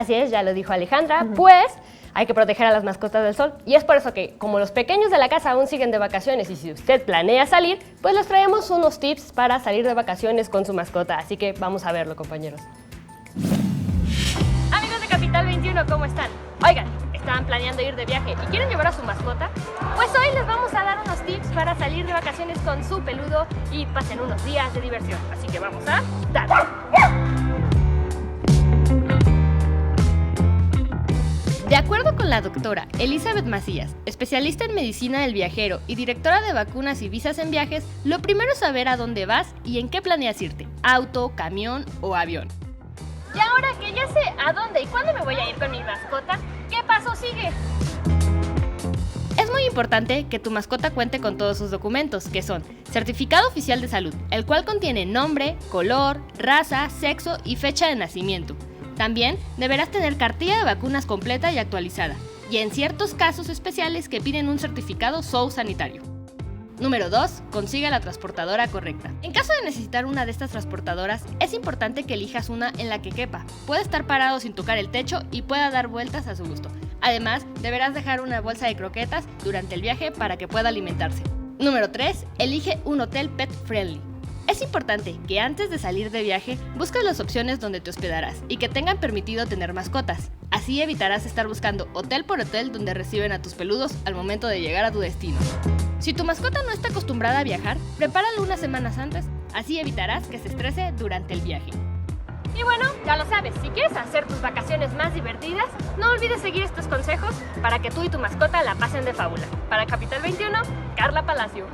Así es, ya lo dijo Alejandra, pues hay que proteger a las mascotas del sol. Y es por eso que, como los pequeños de la casa aún siguen de vacaciones y si usted planea salir, pues les traemos unos tips para salir de vacaciones con su mascota. Así que vamos a verlo, compañeros. Amigos de Capital 21, ¿cómo están? Oigan, ¿estaban planeando ir de viaje y quieren llevar a su mascota? Pues hoy les vamos a dar unos tips para salir de vacaciones con su peludo y pasen unos días de diversión. Así que vamos a darle. De acuerdo con la doctora Elizabeth Macías, especialista en medicina del viajero y directora de vacunas y visas en viajes, lo primero es saber a dónde vas y en qué planeas irte, auto, camión o avión. Y ahora que ya sé a dónde y cuándo me voy a ir con mi mascota, ¿qué paso sigue? Es muy importante que tu mascota cuente con todos sus documentos, que son certificado oficial de salud, el cual contiene nombre, color, raza, sexo y fecha de nacimiento. También deberás tener cartilla de vacunas completa y actualizada, y en ciertos casos especiales que piden un certificado zoosanitario. Número 2. Consigue la transportadora correcta. En caso de necesitar una de estas transportadoras, es importante que elijas una en la que quepa. Puede estar parado sin tocar el techo y pueda dar vueltas a su gusto. Además, deberás dejar una bolsa de croquetas durante el viaje para que pueda alimentarse. Número 3. Elige un hotel pet friendly. Es importante que antes de salir de viaje busques las opciones donde te hospedarás y que tengan permitido tener mascotas. Así evitarás estar buscando hotel por hotel donde reciben a tus peludos al momento de llegar a tu destino. Si tu mascota no está acostumbrada a viajar, prepáralo unas semanas antes, así evitarás que se estrese durante el viaje. Y bueno, ya lo sabes, si quieres hacer tus vacaciones más divertidas, no olvides seguir estos consejos para que tú y tu mascota la pasen de fábula. Para Capital 21, Carla Palacio.